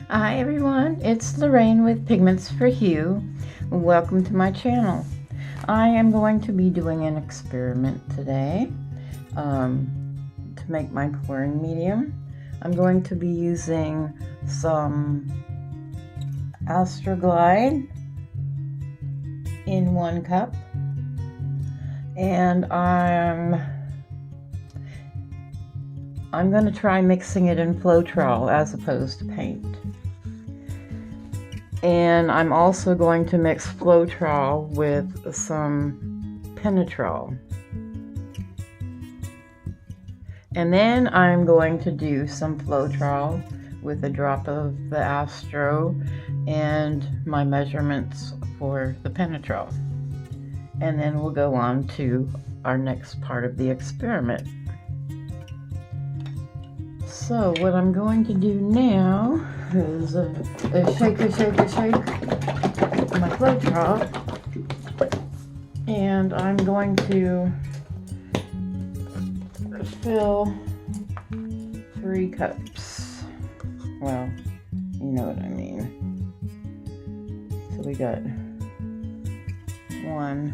Hi everyone, it's Lorraine with Pigments for Hue. Welcome to my channel. I am going to be doing an experiment today to make my pouring medium. I'm going to be using some Astroglide in 1 cup, and I'm going to try mixing it in Floetrol as opposed to paint. And I'm also going to mix Floetrol with some Penetrol. And then I'm going to do some Floetrol with a drop of the Astro and my measurements for the Penetrol. And then we'll go on to our next part of the experiment. So what I'm going to do now is shake my Floetrol, and I'm going to fill 3 cups. Well, you know what I mean. So we got 1,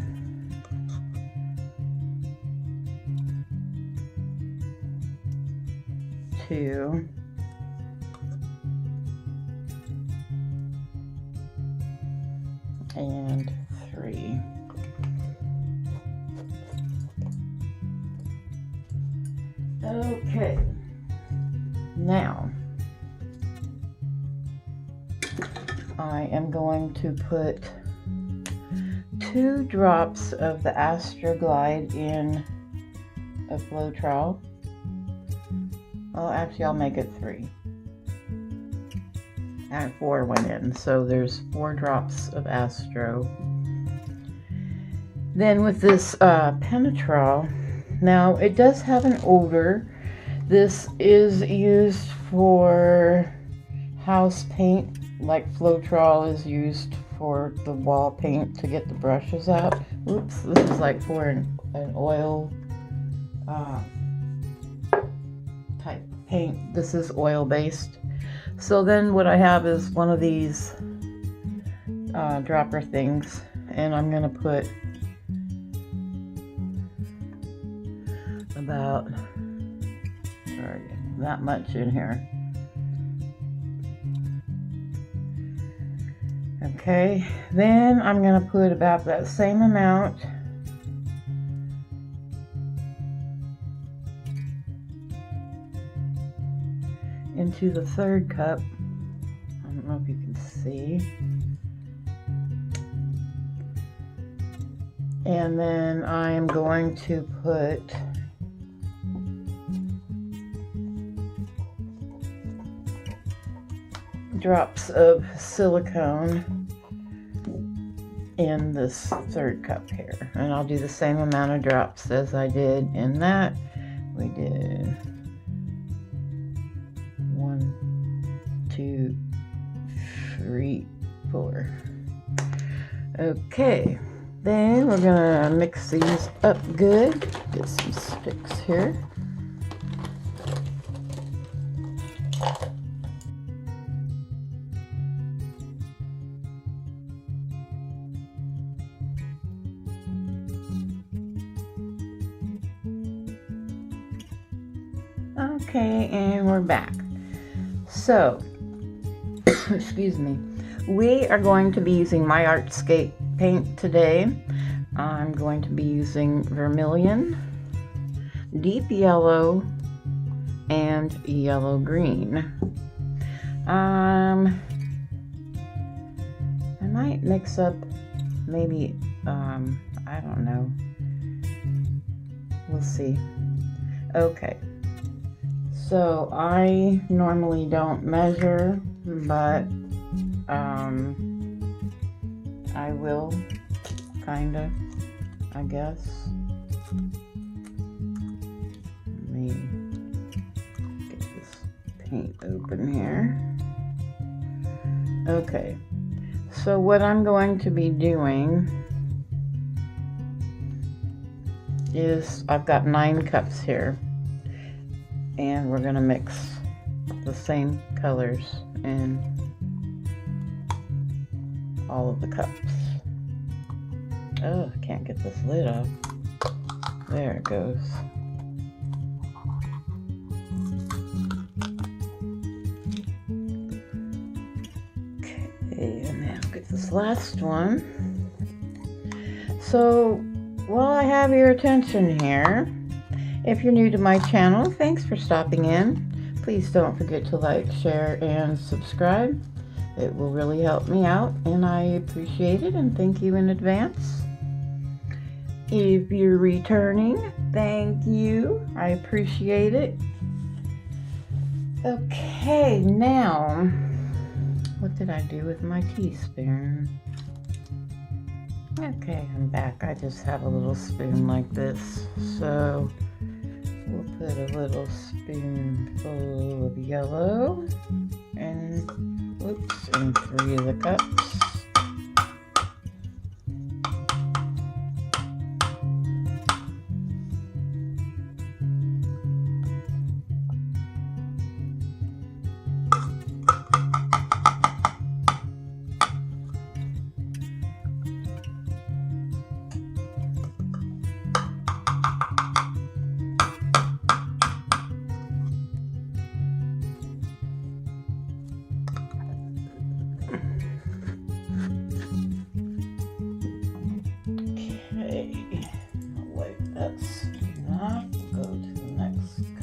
2, and 3. Okay, now I am going to put 2 drops of the Astroglide in a Floetrol. Well, actually, I'll make it 3. And 4 went in, so there's 4 drops of Astro. Then with this Penetrol, now it does have an odor. This is used for house paint, like Floetrol is used for the wall paint to get the brushes out. Oops, this is like for an oil type paint. This is oil based. So then what I have is one of these dropper things, and I'm going to put about that much in here. Okay, then I'm going to put about that same amount into the 3rd cup. I don't know if you can see. And then I am going to put drops of silicone in this 3rd cup here. And I'll do the same amount of drops as I did in that. We did 1, 2, 3, 4. Okay, then we're gonna mix these up good. Get some sticks here. Okay, and we're back. So, excuse me, we are going to be using my Artscape paint today. I'm going to be using vermilion, deep yellow, and yellow green. I might mix up maybe, I don't know. We'll see. Okay. So I normally don't measure, but I will kinda, I guess. Let me get this paint open here. Okay, so what I'm going to be doing is I've got 9 cups here, and we're going to mix the same colors in all of the cups. Oh, I can't get this lid off. There it goes. Okay, and now get this last one. So, while I have your attention here, if you're new to my channel, thanks for stopping in. Please don't forget to like, share, and subscribe. It will really help me out, and I appreciate it, and thank you in advance. If you're returning, thank you. I appreciate it. Okay, now, what did I do with my teaspoon? Okay, I'm back. I just have a little spoon like this, so we'll put a little spoonful of yellow and oops, in 3 of the cups.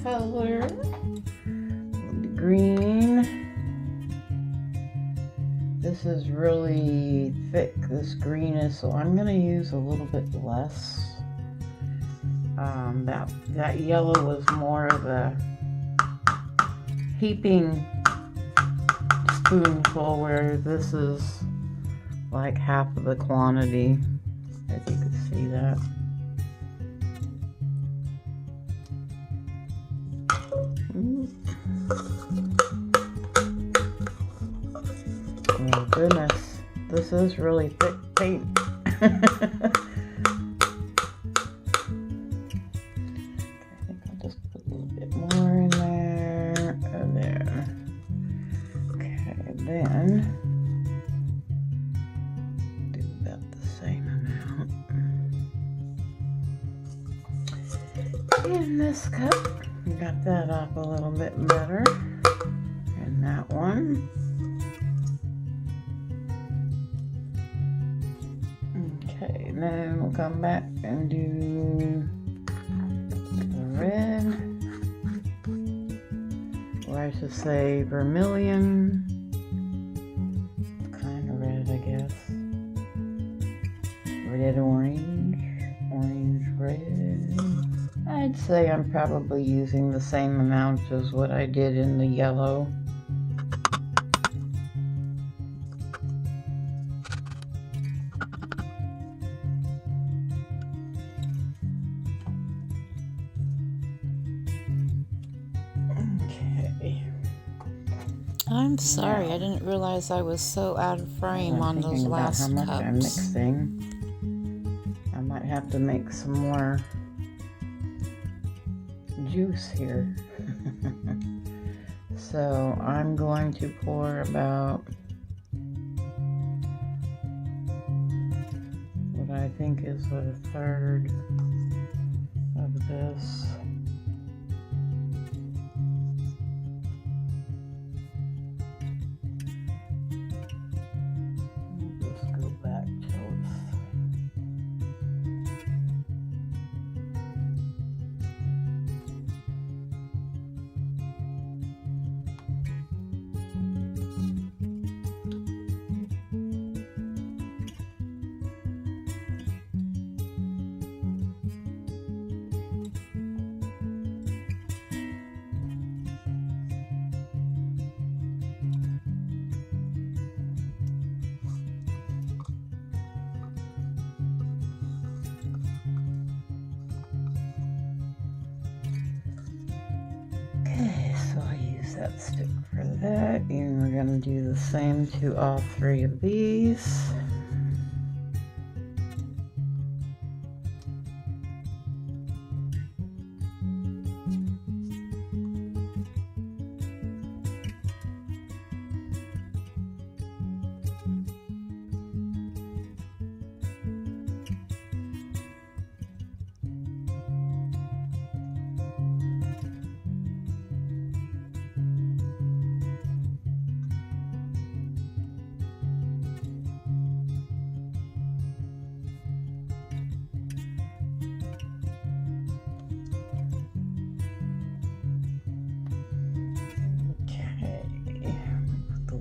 Color, the green. This is really thick, this green is, so I'm going to use a little bit less. That yellow was more of a heaping spoonful, where this is like half of the quantity, if you could see that. Oh goodness, this is really thick paint. Okay, I think I'll just put a little bit more in there. Oh, there. Okay, then do about the same amount in this cup. Got that off a little bit better. And that one. Okay, then we'll come back and do the red. Or I should say vermilion. Kind of red, I guess. Red, orange. Orange, red. I'd say I'm probably using the same amount as what I did in the yellow. Okay. I'm sorry, I didn't realize I was so out of frame on those last how much cups. I'm mixing. I might have to make some more juice here. So I'm going to pour about what I think is a third of this. Just go back till it's that stick for that, and we're going to do the same to all 3 of these.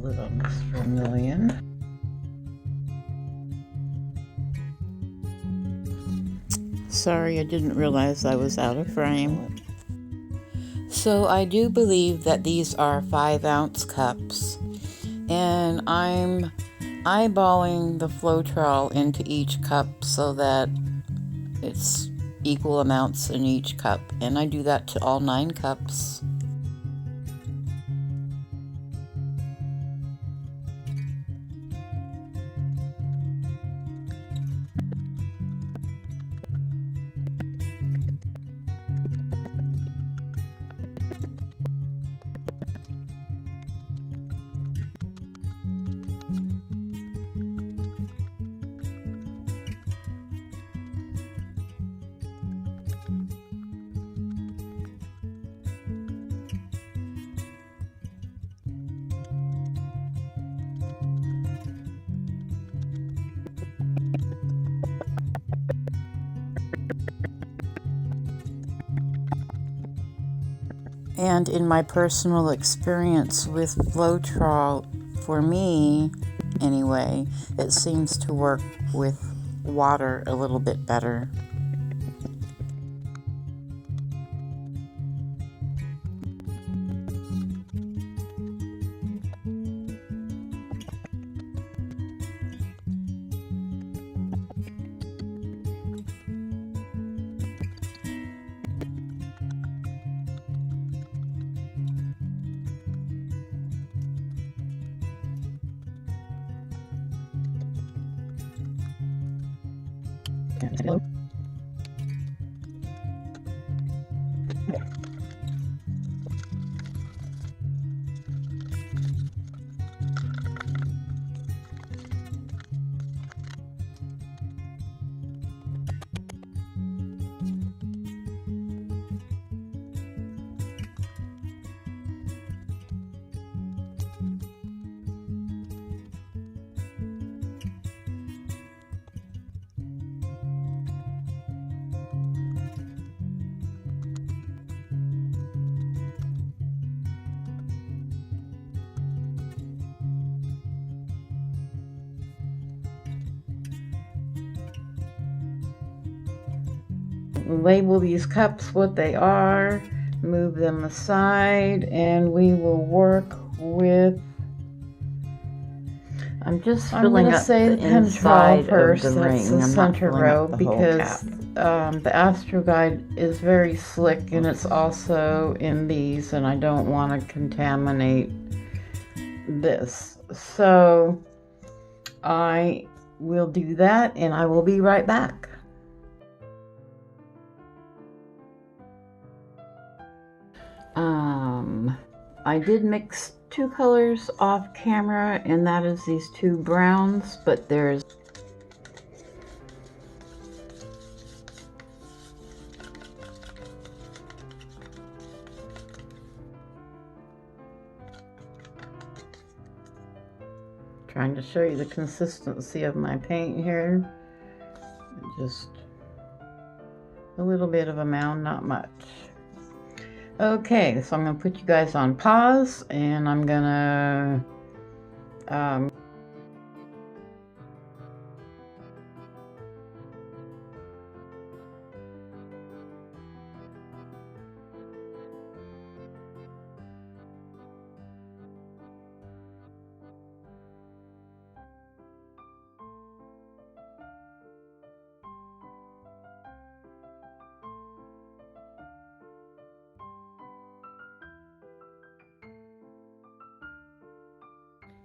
lid on this vermilion. Sorry, I didn't realize I was out of frame. So I do believe that these are 5-ounce cups, and I'm eyeballing the Floetrol into each cup so that it's equal amounts in each cup, and I do that to all 9 cups. And in my personal experience with Floetrol, for me anyway, it seems to work with water a little bit better. Hello. Label these cups what they are, move them aside, and we will work with, I'm going to say the Penetrol first. That's the center row, because the Astroglide is very slick and it's also in these, and I don't want to contaminate this. So I will do that, and I will be right back. I did mix 2 colors off camera, and that is these 2 browns, but there's trying to show you the consistency of my paint here. Just a little bit of a mound, not much. Okay, so I'm going to put you guys on pause, and I'm going to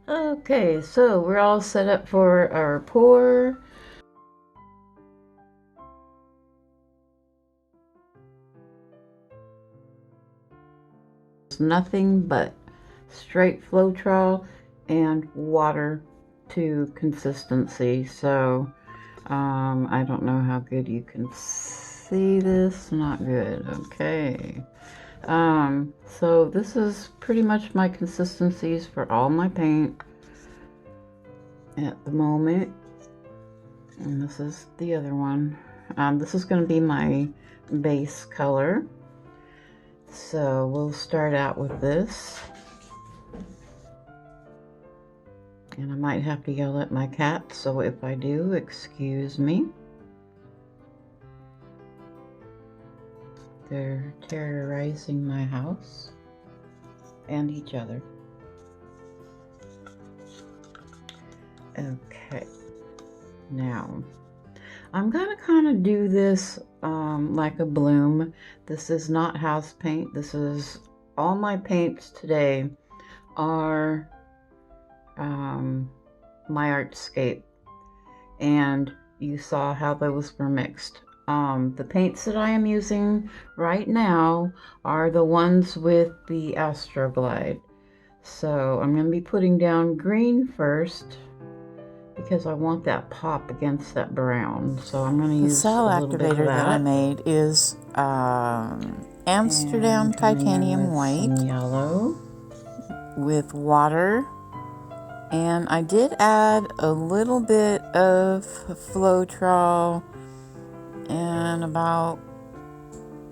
okay, so we're all set up for our pour. It's nothing but straight Floetrol and water to consistency. So I don't know how good you can see this. Not good. Okay. So this is pretty much my consistencies for all my paint at the moment, and this is the other one. This is going to be my base color, so we'll start out with this. And I might have to yell at my cat, so if I do, excuse me. They're terrorizing my house and each other. Okay, now I'm gonna kind of do this like a bloom. This is not house paint. This is all my paints today are my Artscape, and you saw how those were mixed. The paints that I am using right now are the ones with the Astroglide. So I'm going to be putting down green first because I want that pop against that brown. So I'm going to use a cell little bit of activator that I that. made is AMSTERDAM-Titanium White Yellow with water. And I did add a little bit of Floetrol and about,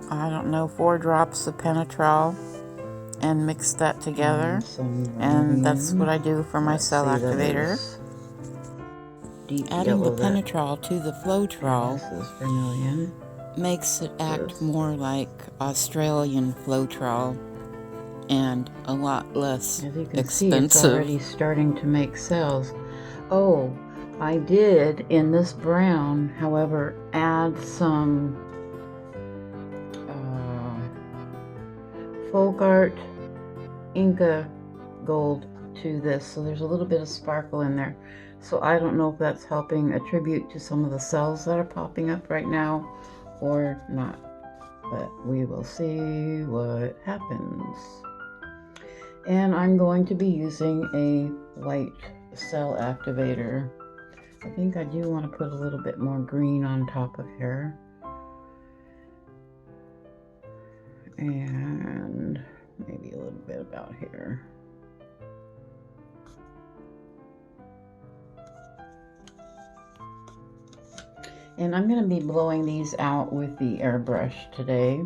I don't know, 4 drops of Penetrol and mix that together. And that's what I do for my cell activator. Adding the Penetrol to the Floetrol makes it act more like Australian Floetrol and a lot less As you can expensive. see, it's already starting to make cells. Oh, I did in this brown, however, add some folk art Inca gold to this, so there's a little bit of sparkle in there. So I don't know if that's helping attribute to some of the cells that are popping up right now or not, but we will see what happens. And I'm going to be using a white cell activator. I think I do want to put a little bit more green on top of here. And maybe a little bit about here. And I'm going to be blowing these out with the airbrush today.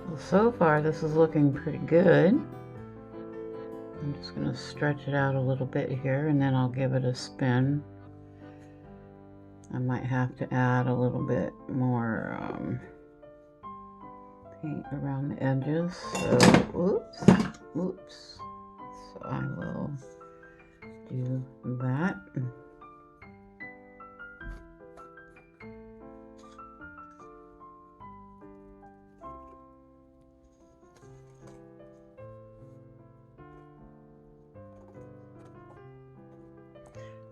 Well, so far this is looking pretty good. I'm just going to stretch it out a little bit here and then I'll give it a spin. I might have to add a little bit more paint around the edges. So, oops. So I will do that.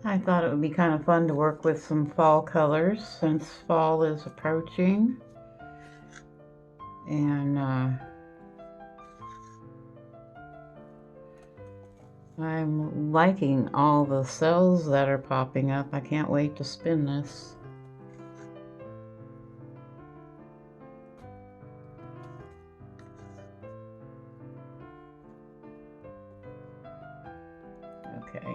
I thought it would be kind of fun to work with some fall colors since fall is approaching. And I'm liking all the cells that are popping up. I can't wait to spin this. Okay,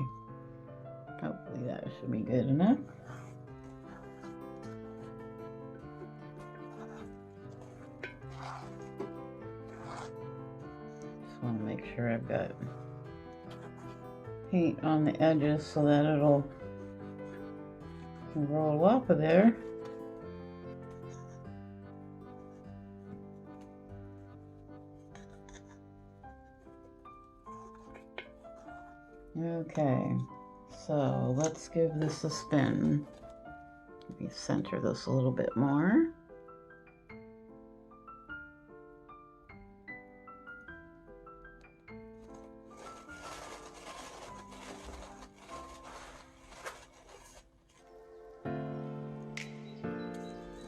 hopefully that should be good enough. Just want to make sure I've got paint on the edges so that it'll roll off of there. Okay, so let's give this a spin. Let me center this a little bit more.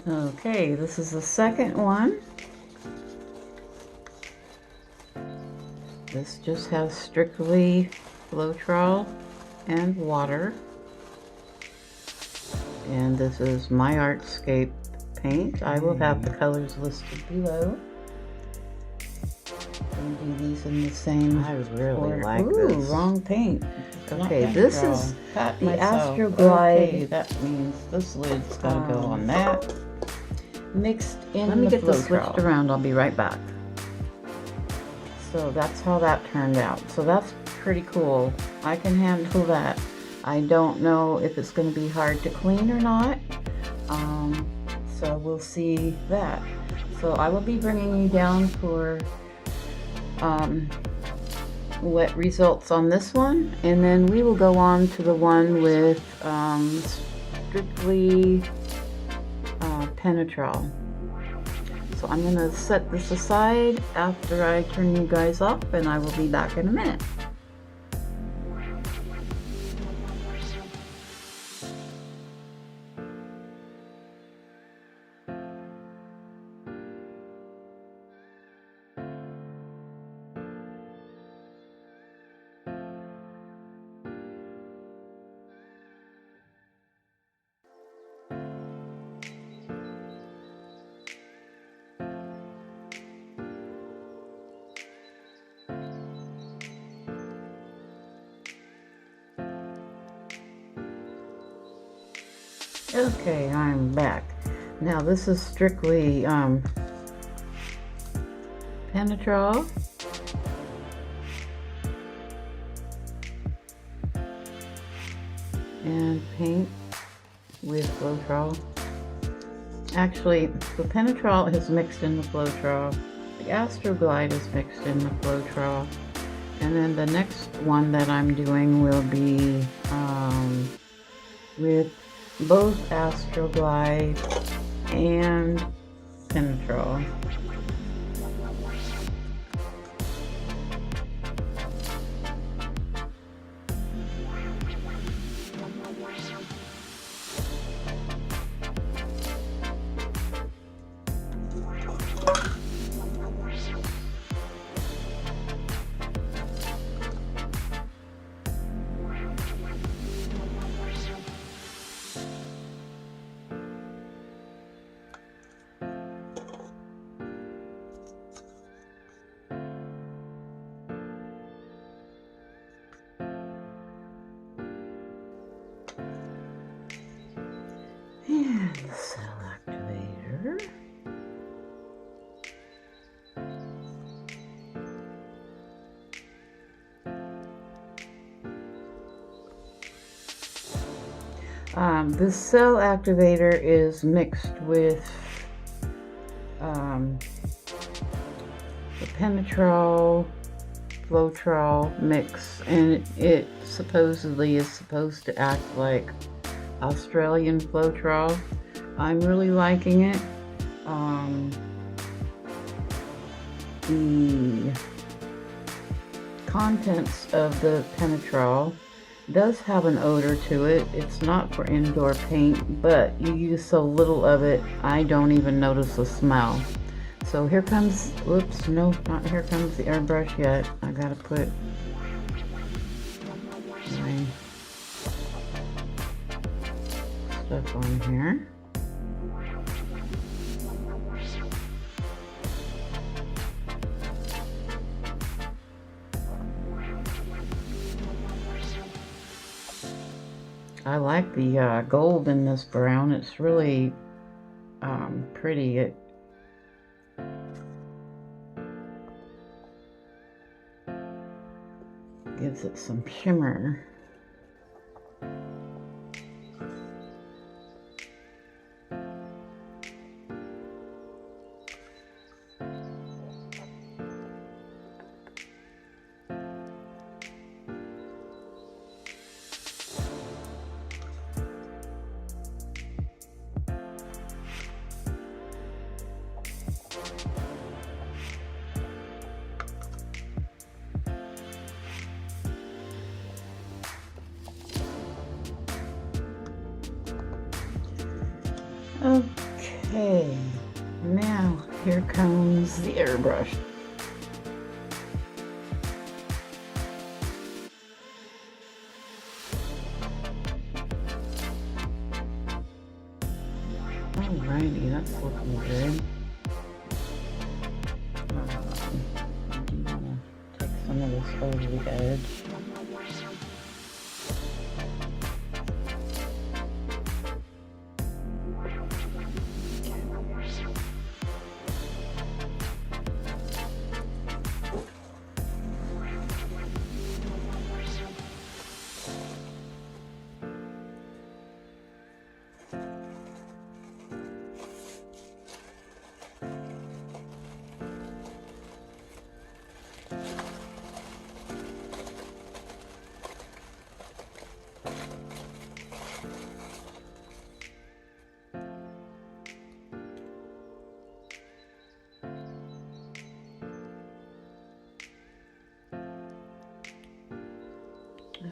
Okay, this is the second one. This just has strictly Floetrol and water. And this is my Artscape paint. I will have the colors listed below. And do these in the same I really order. like Ooh, this. wrong paint. Okay, Not this Penetrol. is Cut the myself. Astroglide. Okay, that means this lid's gotta go on that. Mixed in Let me the get this Floetrol. switched around. I'll be right back. So that's how that turned out. So that's pretty cool. I can handle that. I don't know if it's going to be hard to clean or not. So we'll see that. So I will be bringing you down for wet results on this one, and then we will go on to the one with strictly Penetrol. So I'm going to set this aside after I turn you guys off, and I will be back in a minute. Okay, I'm back. Now this is strictly Penetrol. And paint with Floetrol. Actually, the Penetrol is mixed in the Floetrol. The Astroglide is mixed in the Floetrol. And then the next one that I'm doing will be with both Astroglide and Penetrol. And the cell activator. The cell activator is mixed with the Penetrol Floetrol mix, and it supposedly is supposed to act like Australian Floetrol. I'm really liking it. The contents of the Penetrol does have an odor to it. It's not for indoor paint, but you use so little of it, I don't even notice the smell. So here comes, whoops, no, not here comes the airbrush yet. I gotta put my stuff on here. I like the gold in this brown. It's really pretty. It gives it some shimmer. Okay, now here comes the airbrush. Alrighty, that's looking good. I do want to take some of this over the edge.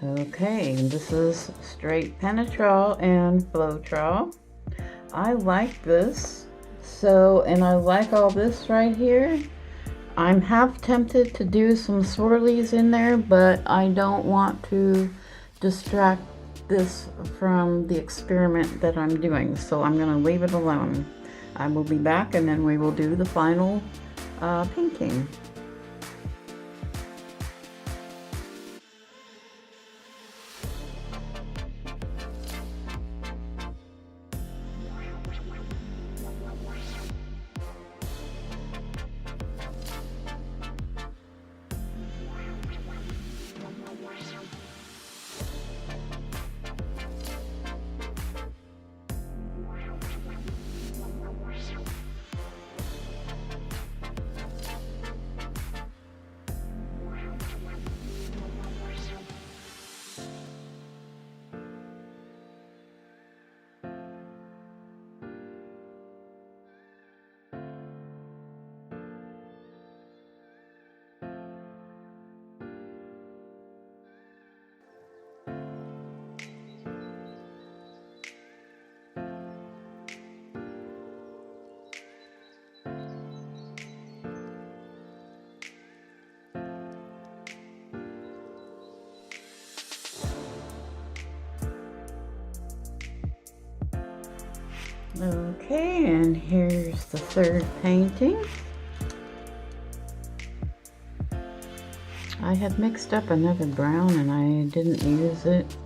Okay, this is straight Penetrol and Floetrol. I like this. So, and I like all this right here. I'm half tempted to do some swirlies in there, but I don't want to distract this from the experiment that I'm doing. So I'm gonna leave it alone. I will be back and then we will do the final painting. Okay, and here's the third painting. I had mixed up another brown and I didn't use it.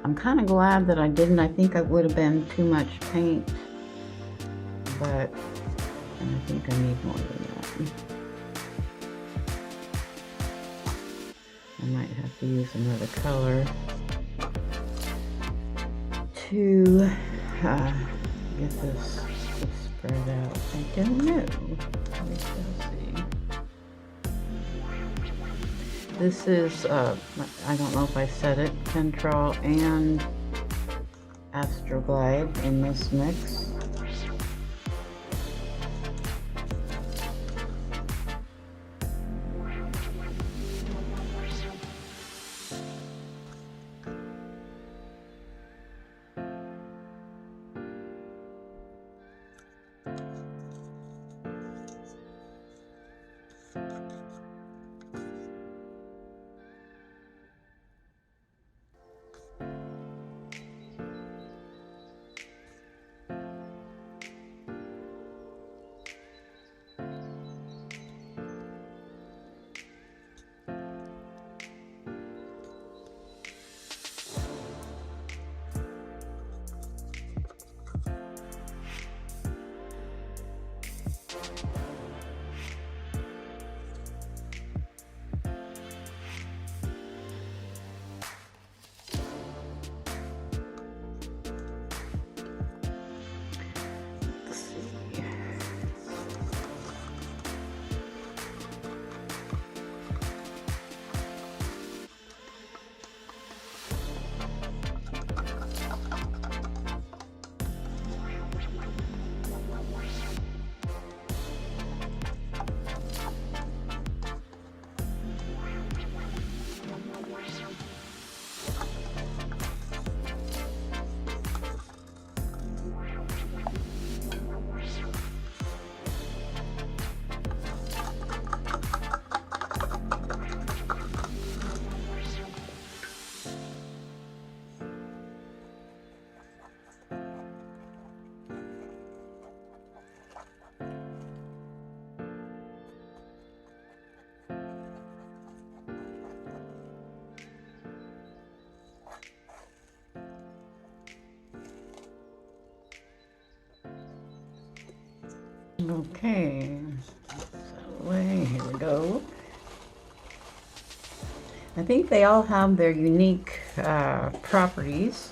I'm kind of glad that I didn't. I think it would have been too much paint, but I think I need more than that. I might have to use another color to get this to spread out. I don't know. We shall see. This is, I don't know if I said it, Floetrol and Astroglide in this mix. Okay, so away, here we go. I think they all have their unique properties.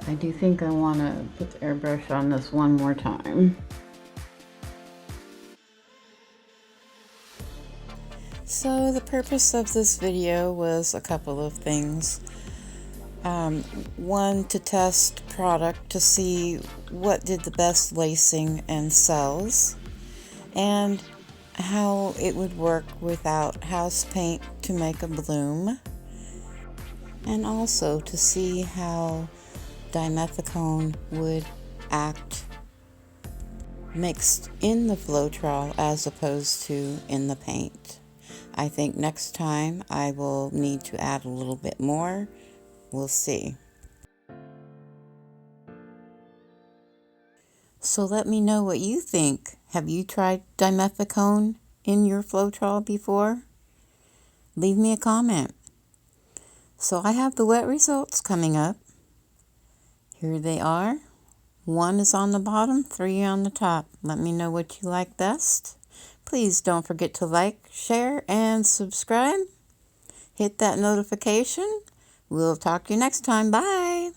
I do think I want to put the airbrush on this one more time. So the purpose of this video was a couple of things. One, to test product to see what did the best lacing and cells, and how it would work without house paint to make a bloom, and also to see how dimethicone would act mixed in the Floetrol as opposed to in the paint. I think next time I will need to add a little bit more. We'll see. So let me know what you think. Have you tried dimethicone in your Floetrol before? Leave me a comment. So I have the wet results coming up. Here they are. 1 is on the bottom, 3 on the top. Let me know what you like best. Please don't forget to like, share, and subscribe. Hit that notification. We'll talk to you next time. Bye.